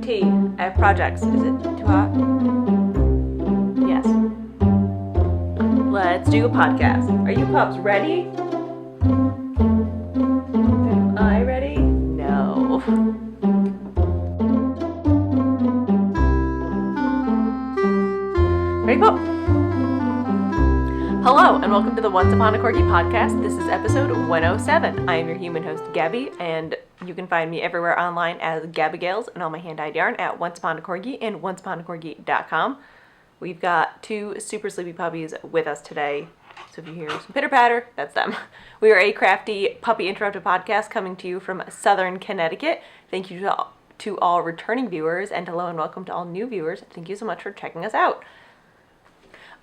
Tea. I have projects. Is it too hot? Yes. Let's do a podcast. Are you pups ready? Am I ready? No. Ready, pup? Hello, and welcome to the Once Upon a Corgi Podcast. This is episode 107. I am your human host, Gabby, and you can find me everywhere online as Gabigails and all my hand-dyed yarn at Once Upon a Corgi and onceuponacorgi.com. We've got two super sleepy puppies with us today, so if you hear some pitter-patter, that's them. We are a Crafty Puppy Interrupted podcast coming to you from Southern Connecticut. Thank you to all returning viewers, and hello and welcome to all new viewers. Thank you so much for checking us out.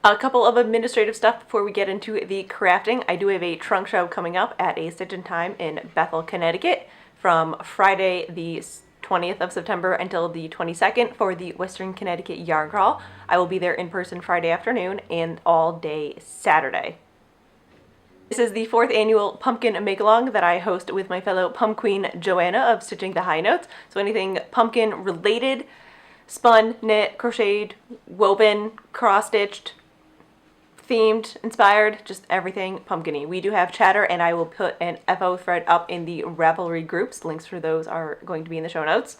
A couple of administrative stuff before we get into the crafting. I do have a trunk show coming up at a Stitch in Time in Bethel, Connecticut from Friday the 20th of September until the 22nd for the Western Connecticut Yarn Crawl. I will be there in person Friday afternoon and all day Saturday. This is the 4th annual pumpkin make-along that I host with my fellow pump queen Joanna of Stitching the High Notes. So anything pumpkin related, spun, knit, crocheted, woven, cross-stitched, themed, inspired, just everything pumpkin-y. We do have chatter, and I will put an FO thread up in the Ravelry groups. Links for those are going to be in the show notes.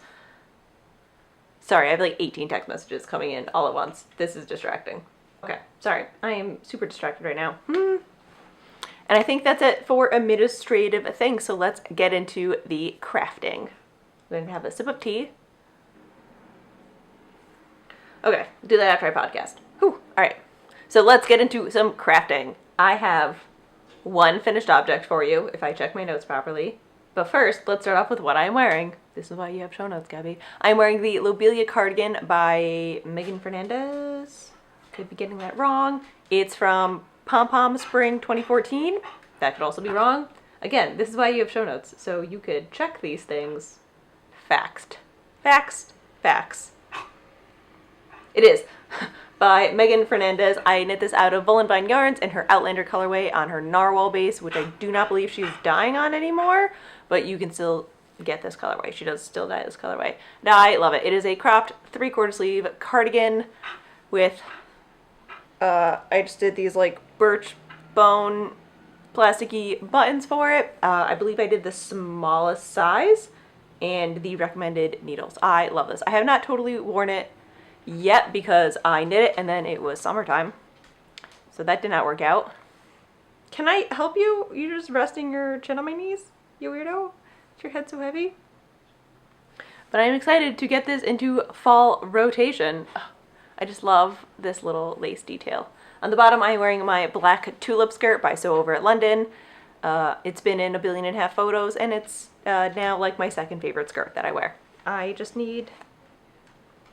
Sorry, I have like 18 text messages coming in all at once. This is distracting. Okay, sorry. I am super distracted right now. And I think that's it for administrative things, so let's get into the crafting. I'm going to have a sip of tea. Okay, do that after I podcast. Whew, alright. So let's get into some crafting. I have one finished object for you, if I check my notes properly. But first, let's start off with what I'm wearing. This is why you have show notes, Gabby. I'm wearing the Lobelia Cardigan by Megan Fernandez. Could be getting that wrong. It's from Pom Pom Spring 2014. That could also be wrong. Again, this is why you have show notes, so you could check these things. Faxed. It is. By Megan Fernandez. I knit this out of Wool & Vine yarns in her Outlander colorway on her narwhal base, which I do not believe she's dyeing on anymore, but you can still get this colorway. She does still dye this colorway. Now I love it. It is a cropped 3/4 sleeve cardigan with, I just did these like birch bone plasticky buttons for it. I believe I did the smallest size and the recommended needles. I love this. I have not totally worn it yet because I knit it and then it was summertime, so that did not work out. Can I help you? You're just resting your chin on my knees, you weirdo. Is your head so heavy? But I'm excited to get this into fall rotation. I just love this little lace detail. On the bottom I'm wearing my black tulip skirt by Sew Over at London. It's been in 1.5 billion photos and it's now like my second favorite skirt that I wear. I just need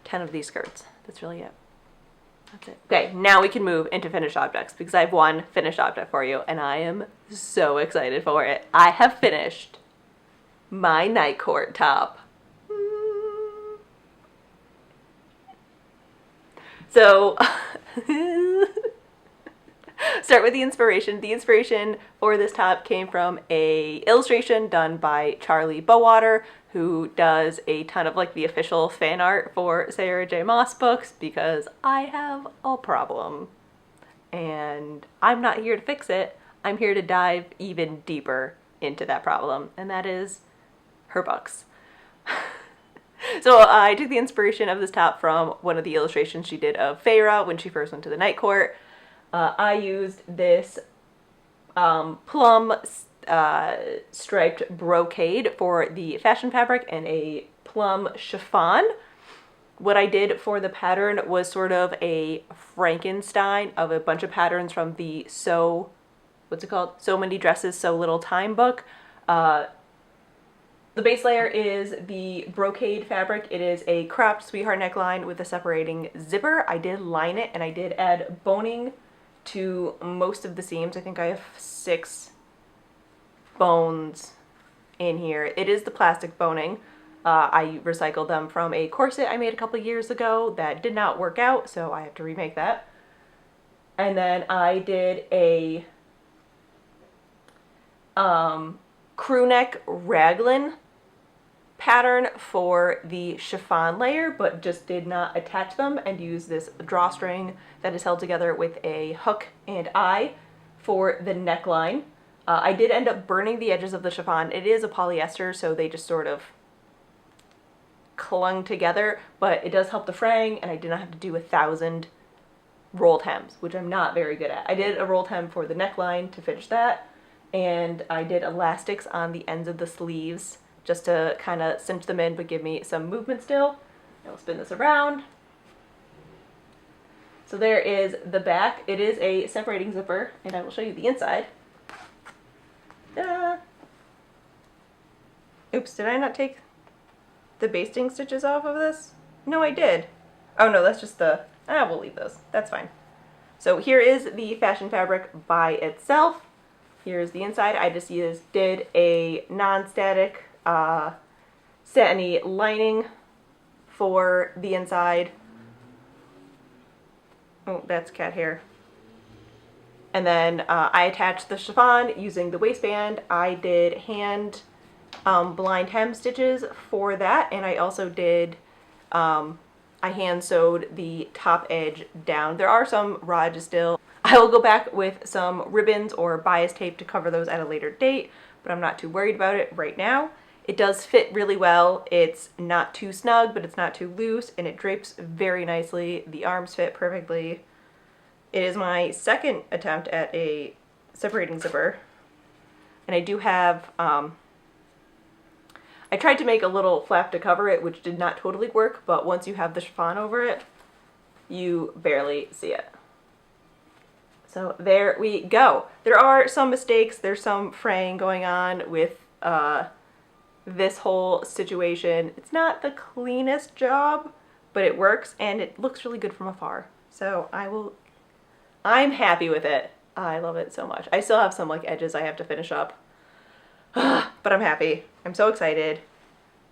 10 of these skirts. That's really it. That's it. Okay, now we can move into finished objects because I have one finished object for you and I am so excited for it. I have finished my night court top. So, start with the inspiration. The inspiration for this top came from a illustration done by Charlie Bowater, who does a ton of like the official fan art for Sarah J. Maas books, because I have a problem and I'm not here to fix it. I'm here to dive even deeper into that problem, and that is her books. So I took the inspiration of this top from one of the illustrations she did of Faire when she first went to the night court. I used this plum striped brocade for the fashion fabric and a plum chiffon. What I did for the pattern was sort of a Frankenstein of a bunch of patterns from the So Many Dresses, So Little Time book. The base layer is the brocade fabric. It is a cropped sweetheart neckline with a separating zipper. I did line it and I did add boning to most of the seams. I think I have 6 bones in here. It is the plastic boning. I recycled them from a corset I made a couple years ago that did not work out, so I have to remake that. And then I did a crew neck raglan pattern for the chiffon layer, but just did not attach them and use this drawstring that is held together with a hook and eye for the neckline. I did end up burning the edges of the chiffon. It is a polyester, so they just sort of clung together, but it does help the fraying, and I did not have to do 1,000 rolled hems, which I'm not very good at. I did a rolled hem for the neckline to finish that, and I did elastics on the ends of the sleeves just to kind of cinch them in but give me some movement still. I'll spin this around. So there is the back. It is a separating zipper, and I will show you the inside. Ta-da! Oops, did I not take the basting stitches off of this? No, I did. Oh no, that's just the, we'll leave those. That's fine. So here is the fashion fabric by itself. Here's the inside. I just did a non-static satiny lining for the inside. Oh, that's cat hair. And then I attached the chiffon using the waistband. I did hand blind hem stitches for that, and I also did, I hand sewed the top edge down. There are some raw edges still. I will go back with some ribbons or bias tape to cover those at a later date, but I'm not too worried about it right now. It does fit really well. It's not too snug, but it's not too loose, and it drapes very nicely. The arms fit perfectly. It is my second attempt at a separating zipper, and I do have, I tried to make a little flap to cover it, which did not totally work, but once you have the chiffon over it, you barely see it. So there we go. There are some mistakes. There's some fraying going on with this whole situation. It's not the cleanest job, but it works, and it looks really good from afar. So I'm happy with it. I love it so much. I still have some like edges I have to finish up, but I'm happy. I'm so excited.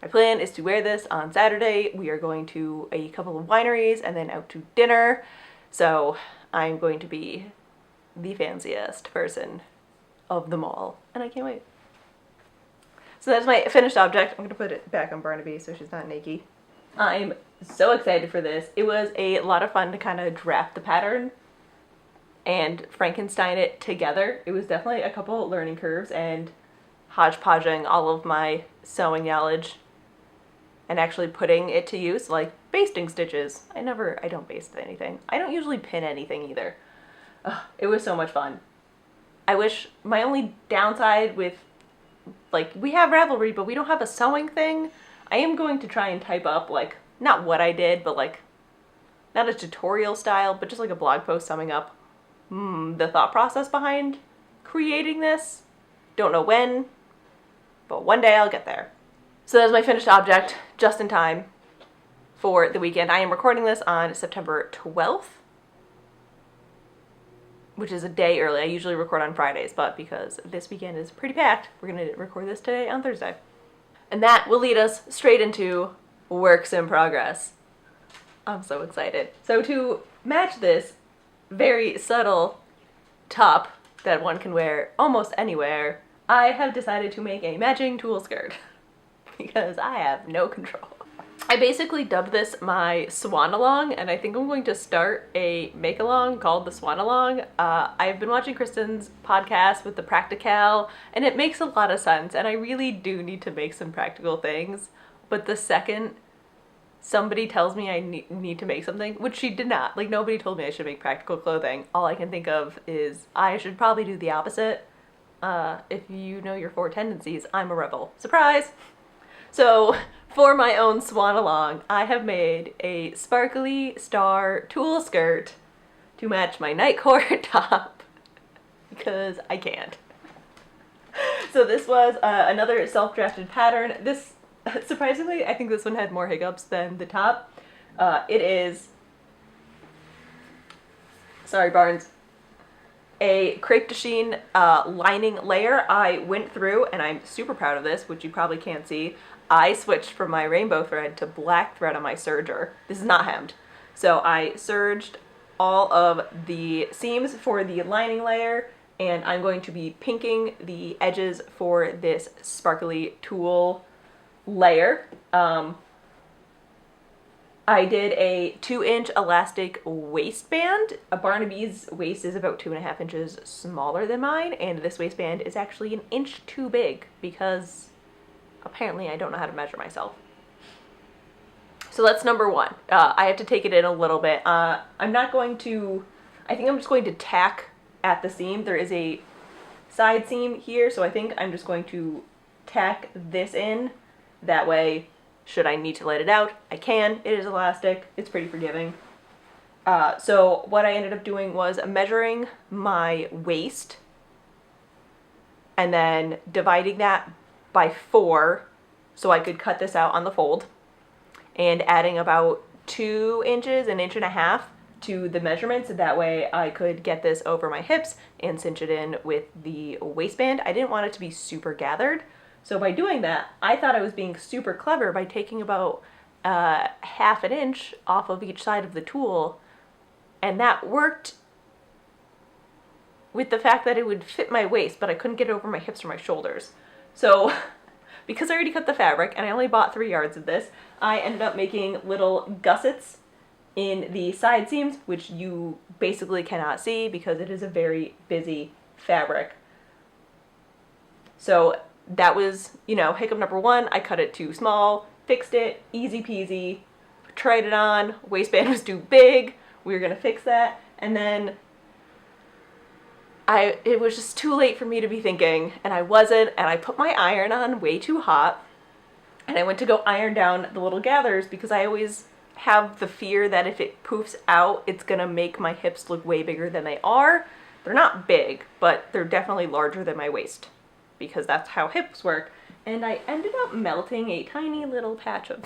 My plan is to wear this on Saturday. We are going to a couple of wineries and then out to dinner. So I'm going to be the fanciest person of them all, and I can't wait. So that's my finished object. I'm gonna put it back on Barnaby so she's not naked. I'm so excited for this. It was a lot of fun to kind of draft the pattern and Frankenstein it together. It was definitely a couple learning curves and hodgepodging all of my sewing knowledge and actually putting it to use, like basting stitches. I don't baste anything. I don't usually pin anything either. Ugh, it was so much fun. I wish, my only downside with, like, we have Ravelry, but we don't have a sewing thing. I am going to try and type up, like, not what I did, but like, not a tutorial style, but just like a blog post summing up the thought process behind creating this. Don't know when, but one day I'll get there. So that's my finished object, just in time for the weekend. I am recording this on September 12th, which is a day early. I usually record on Fridays, but because this weekend is pretty packed, we're gonna record this today on Thursday. And that will lead us straight into works in progress. I'm so excited. So to match this very subtle top that one can wear almost anywhere, I have decided to make a matching tulle skirt because I have no control. I basically dubbed this my Swan Along, and I think I'm going to start a make-along called the Swan Along. I've been watching Kristen's podcast with the Practical, and it makes a lot of sense, and I really do need to make some practical things, but the second somebody tells me I need to make something, which she did not, like nobody told me I should make practical clothing, all I can think of is I should probably do the opposite. If you know your 4 tendencies, I'm a rebel. Surprise! So, for my own Swan Along, I have made a sparkly star tulle skirt to match my night court top, because I can't. So this was another self-drafted pattern. This, surprisingly, I think this one had more hiccups than the top. It is, sorry Barnes, a crepe de chine lining layer. I went through, and I'm super proud of this, which you probably can't see. I switched from my rainbow thread to black thread on my serger. This is not hemmed. So I serged all of the seams for the lining layer, and I'm going to be pinking the edges for this sparkly tulle layer. I did a 2-inch elastic waistband. A Barnaby's waist is about 2.5 inches smaller than mine, and this waistband is actually an inch too big because apparently I don't know how to measure myself. So that's number one. I have to take it in a little bit. I think I'm just going to tack at the seam. There is a side seam here, so I think I'm just going to tack this in. That way, should I need to let it out, I can. It is elastic. It's pretty forgiving. So what I ended up doing was measuring my waist and then dividing that by 4 so I could cut this out on the fold, and adding about 2 inches, an inch and a half to the measurements. That way I could get this over my hips and cinch it in with the waistband. I didn't want it to be super gathered. So by doing that, I thought I was being super clever by taking about half an inch off of each side of the tulle, and that worked with the fact that it would fit my waist, but I couldn't get it over my hips or my shoulders. So because I already cut the fabric and I only bought 3 yards of this, I ended up making little gussets in the side seams, which you basically cannot see because it is a very busy fabric. So that was, hiccup number 1. I cut it too small, fixed it, easy peasy, tried it on, waistband was too big, we were gonna fix that, and then it was just too late for me to be thinking, and I wasn't, and I put my iron on way too hot, and I went to go iron down the little gathers because I always have the fear that if it poofs out, it's gonna make my hips look way bigger than they are. They're not big, but they're definitely larger than my waist, because that's how hips work. And I ended up melting a tiny little patch of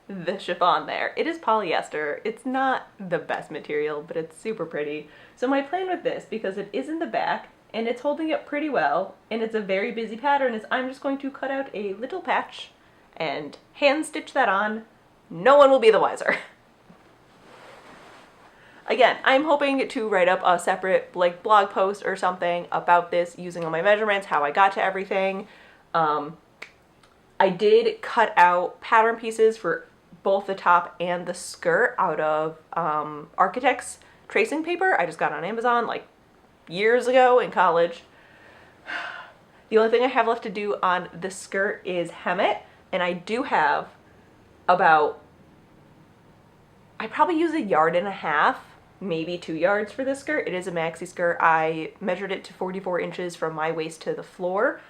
the chiffon there. It is polyester. It's not the best material, but it's super pretty. So my plan with this, because it is in the back and it's holding up pretty well and it's a very busy pattern, is I'm just going to cut out a little patch and hand stitch that on. No one will be the wiser. Again, I'm hoping to write up a separate blog post or something about this using all my measurements, how I got to everything. I did cut out pattern pieces for both the top and the skirt out of Architect's tracing paper. I just got on Amazon like years ago in college. The only thing I have left to do on the skirt is hem it, and I do have about, I probably use 1.5 yards, maybe 2 yards for this skirt. It is a maxi skirt. I measured it to 44 inches from my waist to the floor,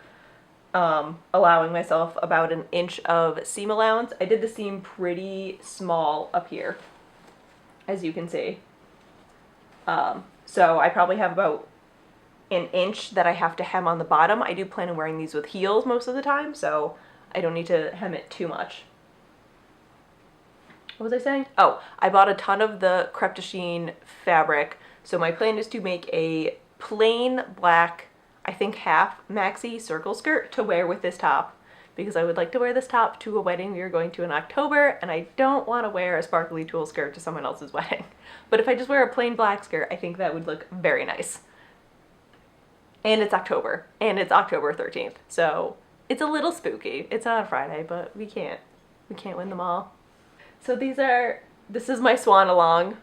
allowing myself about 1 inch of seam allowance. I did the seam pretty small up here, as you can see. So I probably have about 1 inch that I have to hem on the bottom. I do plan on wearing these with heels most of the time, so I don't need to hem it too much. What was I saying? Oh, I bought a ton of the Crepe de Chine fabric. So my plan is to make a plain black, I think half maxi circle skirt to wear with this top, because I would like to wear this top to a wedding we are going to in October, and I don't want to wear a sparkly tulle skirt to someone else's wedding. But if I just wear a plain black skirt, I think that would look very nice. And it's October, and it's October 13th, so it's a little spooky. It's on a Friday, but we can't win them all. So this is my swan along.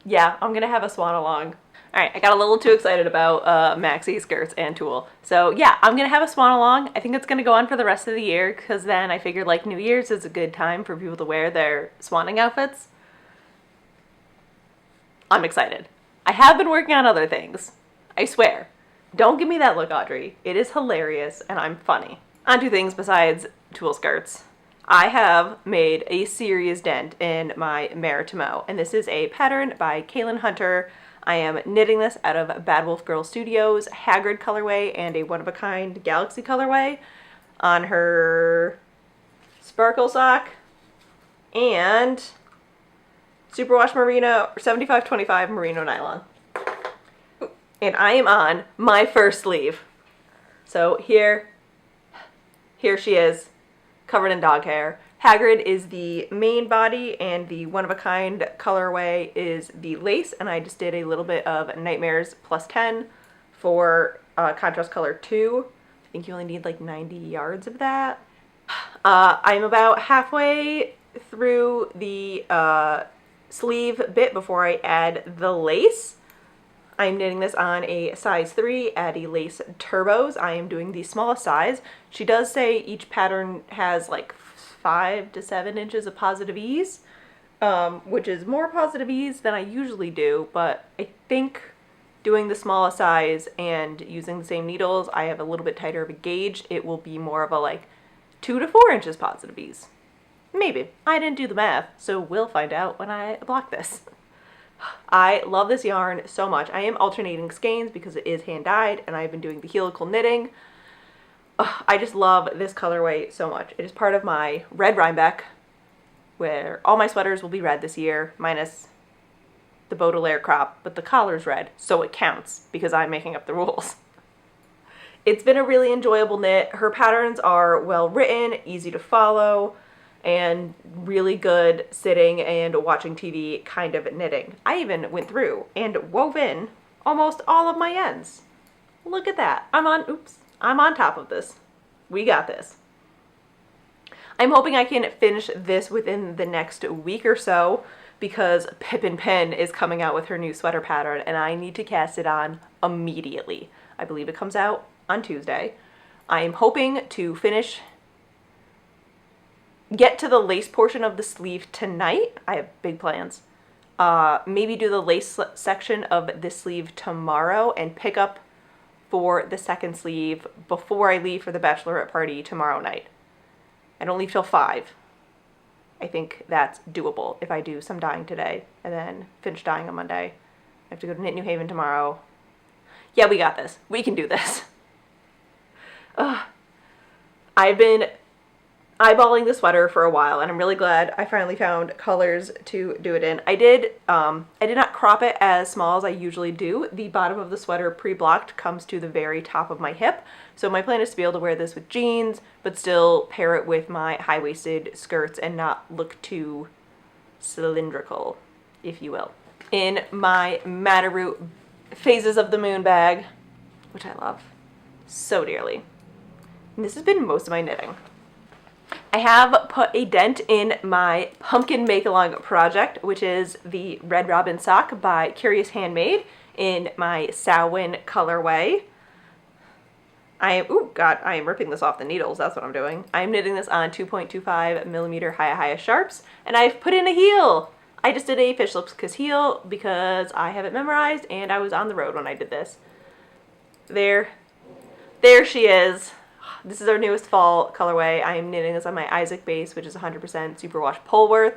Yeah, I'm gonna have a swan along. All right, I got a little too excited about maxi skirts and tulle. So yeah, I'm gonna have a swan along. I think it's gonna go on for the rest of the year, because then I figured like New Year's is a good time for people to wear their swanning outfits. I'm excited. I have been working on other things. I swear. Don't give me that look, Audrey. It is hilarious and I'm funny. On to things besides tulle skirts. I have made a serious dent in my Marettimo, and this is a pattern by Kaylin Hunter. I am knitting this out of Bad Wolf Girl Studios Haggard colorway and a one-of-a-kind Galaxy colorway on her sparkle sock and Superwash Merino 75/25 merino nylon. And I am on my first sleeve. So here she is, covered in dog hair. Haggard is the main body and the one-of-a-kind colorway is the lace, and I just did a little bit of Nightmares +10 for contrast color 2. I think you only need like 90 yards of that. I'm about halfway through the sleeve bit before I add the lace. I'm knitting this on a size 3 Addy Lace Turbos. I am doing the smallest size. She does say each pattern has like 5 to 7 inches of positive ease, which is more positive ease than I usually do, but I think doing the smallest size and using the same needles, I have a little bit tighter of a gauge. It will be more of a like 2 to 4 inches positive ease. Maybe. I didn't do the math, so we'll find out when I block this. I love this yarn so much. I am alternating skeins because it is hand dyed, and I've been doing the helical knitting. I just love this colorway so much. It is part of my red Rhinebeck, where all my sweaters will be red this year, minus the Baudelaire crop, but the collar's red, so it counts because I'm making up the rules. It's been a really enjoyable knit. Her patterns are well written, easy to follow, and really good sitting and watching TV kind of knitting. I even went through and wove in almost all of my ends. Look at that. I'm on top of this. We got this. I'm hoping I can finish this within the next week or so because Pippin Pen is coming out with her new sweater pattern and I need to cast it on immediately. I believe it comes out on Tuesday. I am hoping to get to the lace portion of the sleeve tonight. I have big plans. Maybe do the lace section of the sleeve tomorrow and pick up for the second sleeve before I leave for the bachelorette party tomorrow night. I don't leave till 5. I think that's doable if I do some dyeing today and then finish dyeing on Monday. I have to go to Knit New Haven tomorrow. Yeah, we got this. We can do this. I've been eyeballing the sweater for a while and I'm really glad I finally found colors to do it in. I did not crop it as small as I usually do. The bottom of the sweater pre-blocked comes to the very top of my hip. So my plan is to be able to wear this with jeans, but still pair it with my high-waisted skirts and not look too cylindrical, if you will. In my Matterroot Phases of the Moon bag, which I love so dearly. And this has been most of my knitting. I have put a dent in my pumpkin make-along project, which is the Red Robin sock by Curious Handmade in my Samhain colorway. I am ripping this off the needles. That's what I'm doing. I'm knitting this on 2.25 millimeter Hiya sharps, and I've put in a heel. I just did a fish lips kiss heel because I have it memorized and I was on the road when I did this. There she is. This is our newest fall colorway. I am knitting this on my Isaac base, which is 100% superwash Polworth.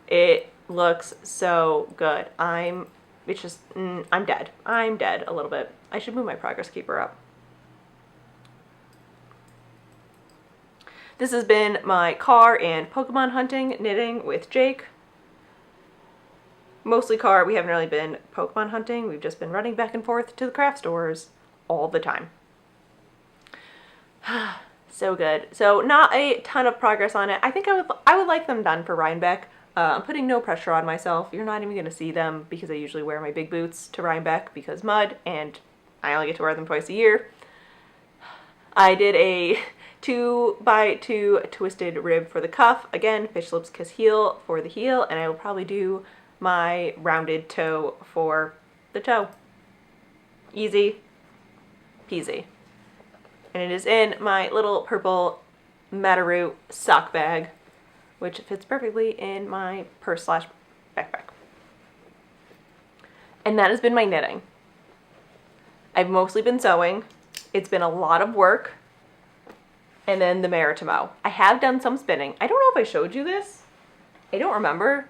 It looks so good. I'm dead. I'm dead a little bit. I should move my progress keeper up. This has been my car and Pokemon hunting knitting with Jake. Mostly car. We haven't really been Pokemon hunting. We've just been running back and forth to the craft stores all the time. So good. So not a ton of progress on it. I think I would like them done for Rhinebeck. I'm putting no pressure on myself. You're not even going to see them because I usually wear my big boots to Rhinebeck because mud, and I only get to wear them twice a year. I did a 2x2 twisted rib for the cuff. Again, fish lips kiss heel for the heel, and I will probably do my rounded toe for the toe. Easy peasy. And it is in my little purple Matterroot sock bag, which fits perfectly in my purse / backpack. And that has been my knitting. I've mostly been sewing. It's been a lot of work. And then the Marettimo. I have done some spinning. I don't know if I showed you this. I don't remember.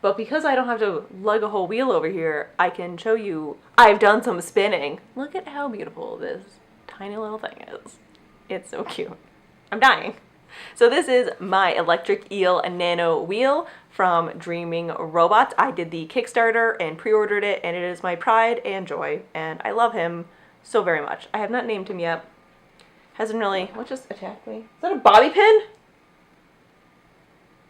But because I don't have to lug a whole wheel over here, I can show you I've done some spinning. Look at how beautiful this tiny little thing is. It's so cute. I'm dying. So this is my electric eel nano wheel from Dreaming Robots. I did the Kickstarter and pre-ordered it, and it is my pride and joy, and I love him so very much. I have not named him yet. Hasn't really... What just attacked me? Is that a bobby pin?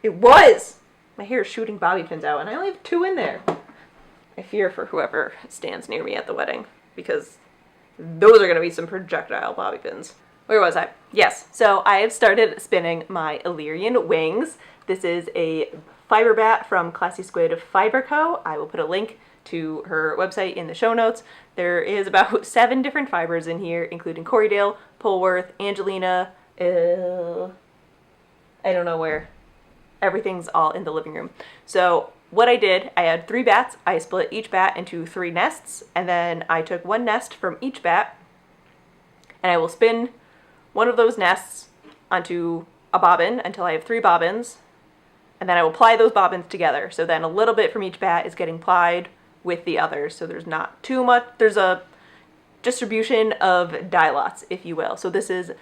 It was! My hair is shooting bobby pins out, and I only have 2 in there. I fear for whoever stands near me at the wedding, because Those are going to be some projectile bobby pins. Where was I? Yes, so I have started spinning my Illyrian wings. This is a fiber bat from Classy Squid Fiber Co. I will put a link to her website in the show notes. There is about 7 different fibers in here, including Corriedale, Polworth, Angelina, I don't know where. Everything's all in the living room. So what I did, I had 3 bats. I split each bat into 3 nests, and then I took 1 nest from each bat, and I will spin one of those nests onto a bobbin until I have 3 bobbins, and then I will ply those bobbins together. So then a little bit from each bat is getting plied with the others, so there's not too much. There's a distribution of dye lots, if you will. So this is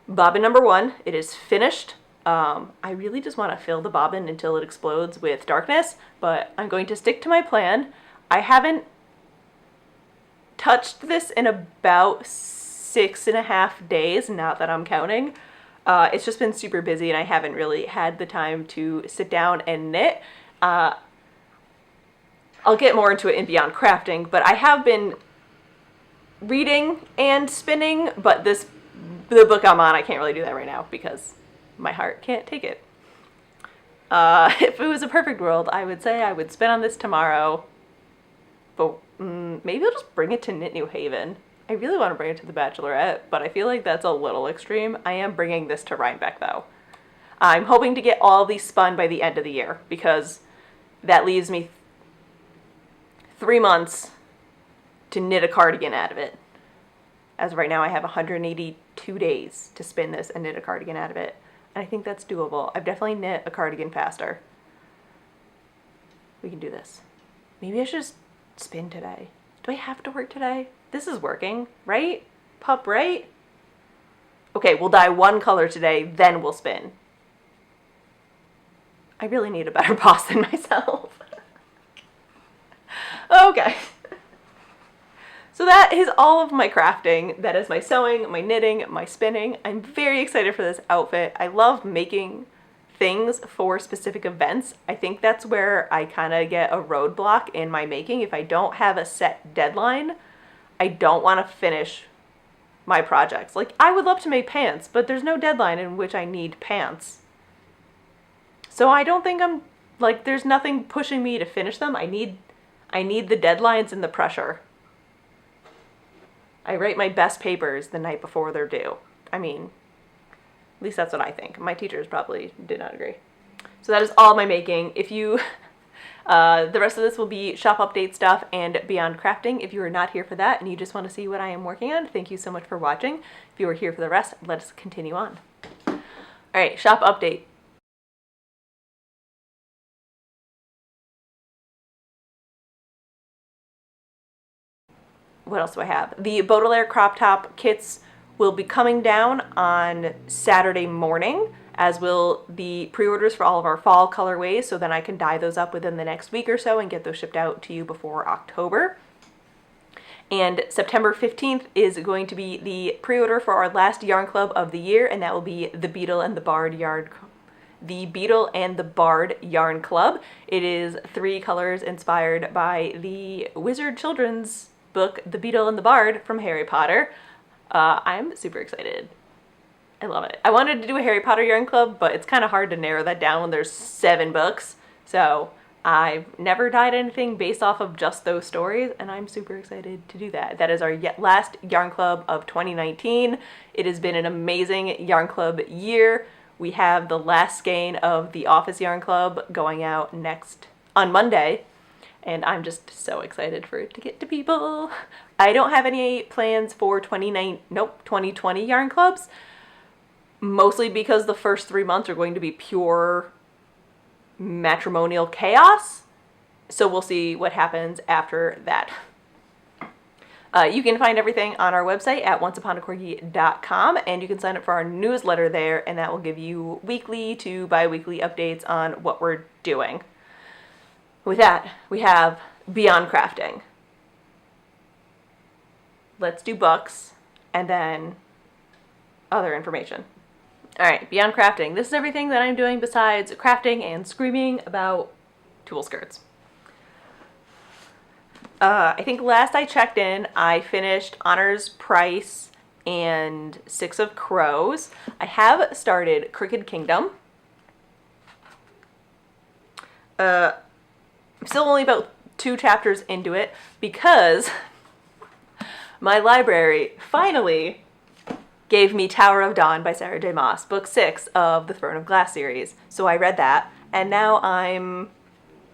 bobbin number 1. It is finished. I really just want to fill the bobbin until it explodes with darkness, but I'm going to stick to my plan. I haven't touched this in about 6.5 days, not that I'm counting. It's just been super busy and I haven't really had the time to sit down and knit. I'll get more into it in Beyond Crafting, but I have been reading and spinning, but the book I'm on, I can't really do that right now because my heart can't take it. If it was a perfect world, I would say I would spin on this tomorrow, but maybe I'll just bring it to Knit New Haven. I really want to bring it to the Bachelorette, but I feel like that's a little extreme. I am bringing this to Rhinebeck though. I'm hoping to get all these spun by the end of the year because that leaves me 3 months to knit a cardigan out of it. As of right now, I have 182 days to spin this and knit a cardigan out of it. And I think that's doable. I've definitely knit a cardigan faster. We can do this. Maybe I should just spin today. Do I have to work today? This is working, right? Pup, right? Okay, we'll dye 1 color today, then we'll spin. I really need a better boss than myself. Okay. So that is all of my crafting. That is my sewing, my knitting, my spinning. I'm very excited for this outfit. I love making things for specific events. I think that's where I kind of get a roadblock in my making. If I don't have a set deadline, I don't want to finish my projects. Like, I would love to make pants, but there's no deadline in which I need pants. So I don't think I'm, like, there's nothing pushing me to finish them. I need the deadlines and the pressure. I write my best papers the night before they're due. I mean, at least that's what I think. My teachers probably did not agree. So that is all my making. If you, the rest of this will be shop update stuff and Beyond Crafting. If you are not here for that and you just want to see what I am working on, thank you so much for watching. If you are here for the rest, let us continue on. All right, shop update. What else do I have? The Baudelaire crop top kits will be coming down on Saturday morning, as will the pre-orders for all of our fall colorways, so then I can dye those up within the next week or so and get those shipped out to you before October. And September 15th is going to be the pre-order for our last yarn club of the year, and that will be the Beetle and the Bard Yarn Club. It is 3 colors inspired by the Wizard children's book, The Beetle and the Bard from Harry Potter. I'm super excited. I love it. I wanted to do a Harry Potter yarn club, but it's kind of hard to narrow that down when there's 7 books. So I've never dyed anything based off of just those stories, and I'm super excited to do that. That is our last yarn club of 2019. It has been an amazing yarn club year. We have the last skein of the Office Yarn Club going out on Monday. And I'm just so excited for it to get to people. I don't have any plans for 2020 yarn clubs, mostly because the first 3 months are going to be pure matrimonial chaos. So we'll see what happens after that. You can find everything on our website at onceuponacorgi.com, and you can sign up for our newsletter there, and that will give you weekly to bi-weekly updates on what we're doing. With that, we have Beyond Crafting. Let's do books and then other information. All right, Beyond Crafting. This is everything that I'm doing besides crafting and screaming about tulle skirts. I think last I checked in, I finished Honor's Price and Six of Crows. I have started Crooked Kingdom. I'm still only about 2 chapters into it because my library finally gave me Tower of Dawn by Sarah J. Maas, book 6 of the Throne of Glass series. So I read that, and now I'm...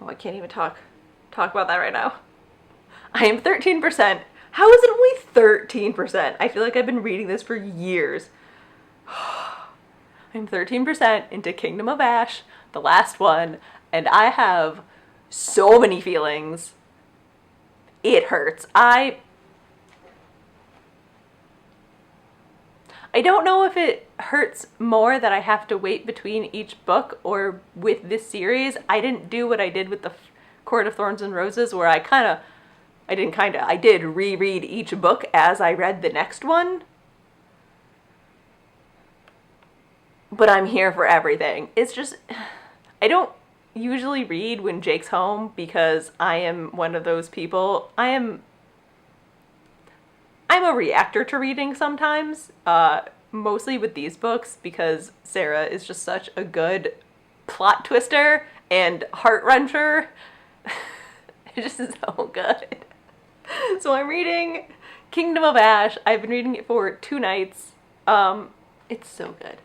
Oh, I can't even talk about that right now. I am 13%. How is it only 13%? I feel like I've been reading this for years. I'm 13% into Kingdom of Ash, the last one, and I have so many feelings. It hurts. I don't know if it hurts more that I have to wait between each book or with this series. I didn't do what I did with the Court of Thorns and Roses, where I did reread each book as I read the next one. But I'm here for everything. It's just, I don't usually read when Jake's home because I am one of those people. I'm a reactor to reading sometimes, mostly with these books because Sarah is just such a good plot twister and heart-wrencher. It's just so good. So I'm reading Kingdom of Ash. I've been reading it for 2 nights. It's so good.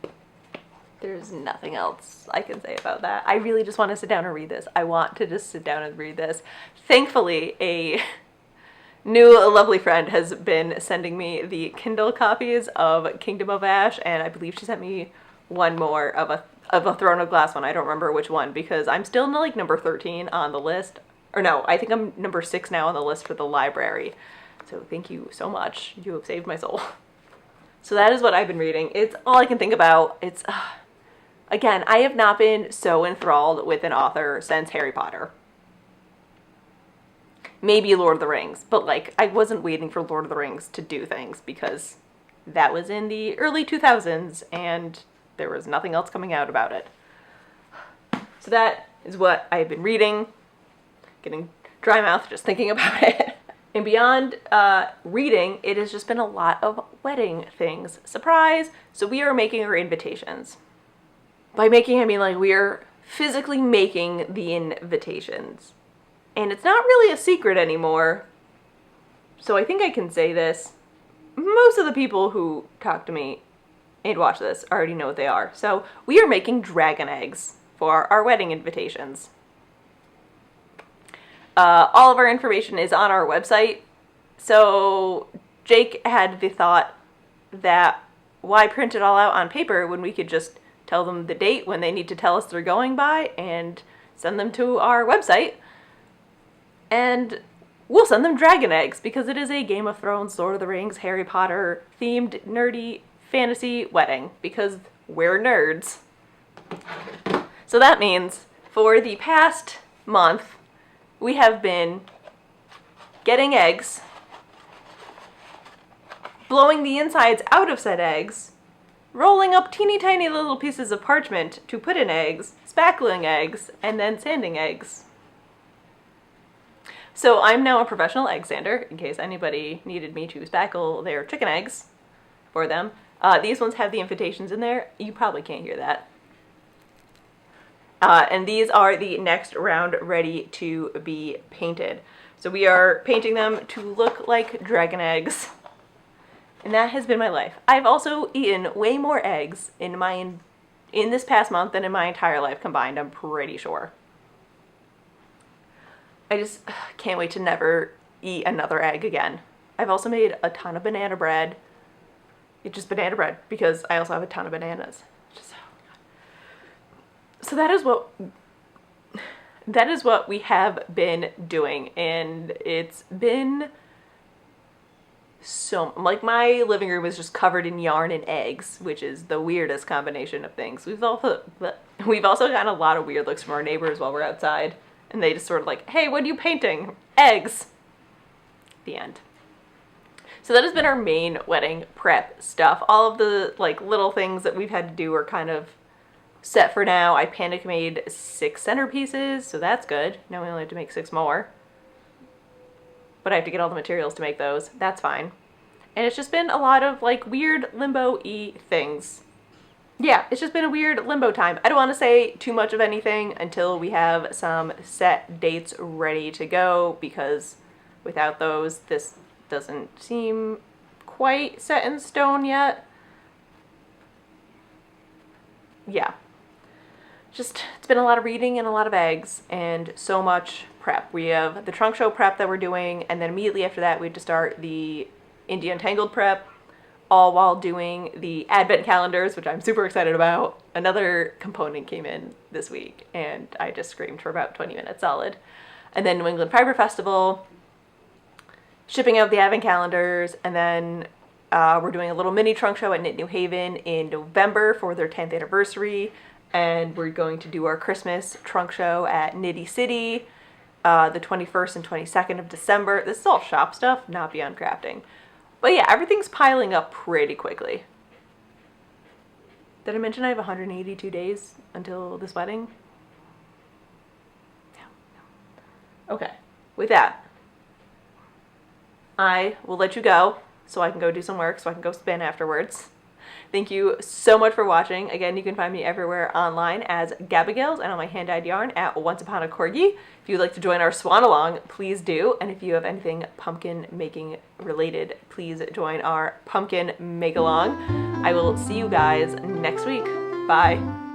There's nothing else I can say about that. I really just want to sit down and read this. I want to just sit down and read this. Thankfully, a new lovely friend has been sending me the Kindle copies of Kingdom of Ash, and I believe she sent me one more of a Throne of Glass one. I don't remember which one because I'm still like number 13 on the list. Or no, I think I'm number 6 now on the list for the library. So thank you so much. You have saved my soul. So that is what I've been reading. It's all I can think about. It's, again, I have not been so enthralled with an author since Harry Potter. Maybe Lord of the Rings, but like I wasn't waiting for Lord of the Rings to do things because that was in the early 2000s and there was nothing else coming out about it. So that is what I have been reading. Getting dry mouth just thinking about it. And beyond reading, it has just been a lot of wedding things. Surprise! So we are making our invitations. By making, I mean like we are physically making the invitations. And it's not really a secret anymore. So I think I can say this. Most of the people who talk to me and watch this already know what they are. So we are making dragon eggs for our wedding invitations. All of our information is on our website. So Jake had the thought that why print it all out on paper when we could just tell them the date when they need to tell us they're going by and send them to our website. And we'll send them dragon eggs because it is a Game of Thrones, Lord of the Rings, Harry Potter themed nerdy fantasy wedding because we're nerds. So that means for the past month, we have been getting eggs, blowing the insides out of said eggs, rolling up teeny tiny little pieces of parchment to put in eggs, spackling eggs, and then sanding eggs. So I'm now a professional egg sander, in case anybody needed me to spackle their chicken eggs for them. These ones have the invitations in there. You probably can't hear that. And these are the next round ready to be painted. So we are painting them to look like dragon eggs. And that has been my life. I've also eaten way more eggs in this past month than in my entire life combined, I'm pretty sure. I just can't wait to never eat another egg again. I've also made a ton of banana bread. It's just banana bread because I also have a ton of bananas. So that is what we have been doing, and it's been so, like, my living room is just covered in yarn and eggs, which is the weirdest combination of things. We've also gotten a lot of weird looks from our neighbors while we're outside, and they just sort of like, hey, what are you painting? Eggs. The end. So that has been our main wedding prep stuff. All of the like little things that we've had to do are kind of set for now. I panic made 6 centerpieces, so that's good. Now we only have to make 6 more. but I have to get all the materials to make those. That's fine. And it's just been a lot of like weird limbo-y things. Yeah, it's just been a weird limbo time. I don't want to say too much of anything until we have some set dates ready to go, because without those, this doesn't seem quite set in stone yet. Yeah. Just, it's been a lot of reading and a lot of eggs and so much prep. We have the trunk show prep that we're doing, and then immediately after that we have to start the India Untangled prep, all while doing the advent calendars, which I'm super excited about. Another component came in this week and I just screamed for about 20 minutes solid. And then New England Fiber Festival, shipping out the advent calendars, and then we're doing a little mini trunk show at Knit New Haven in November for their 10th anniversary, and we're going to do our Christmas trunk show at Knitty City the 21st and 22nd of December. This is all shop stuff, not beyond crafting. But yeah, everything's piling up pretty quickly. Did I mention I have 182 days until this wedding? No. Okay, with that, I will let you go so I can go do some work, so I can go spin afterwards. Thank you so much for watching. Again, you can find me everywhere online as Gabigails and on my hand-dyed yarn at Once Upon a Corgi. If you'd like to join our swan along, please do. And if you have anything pumpkin making related, please join our pumpkin make along. I will see you guys next week. Bye.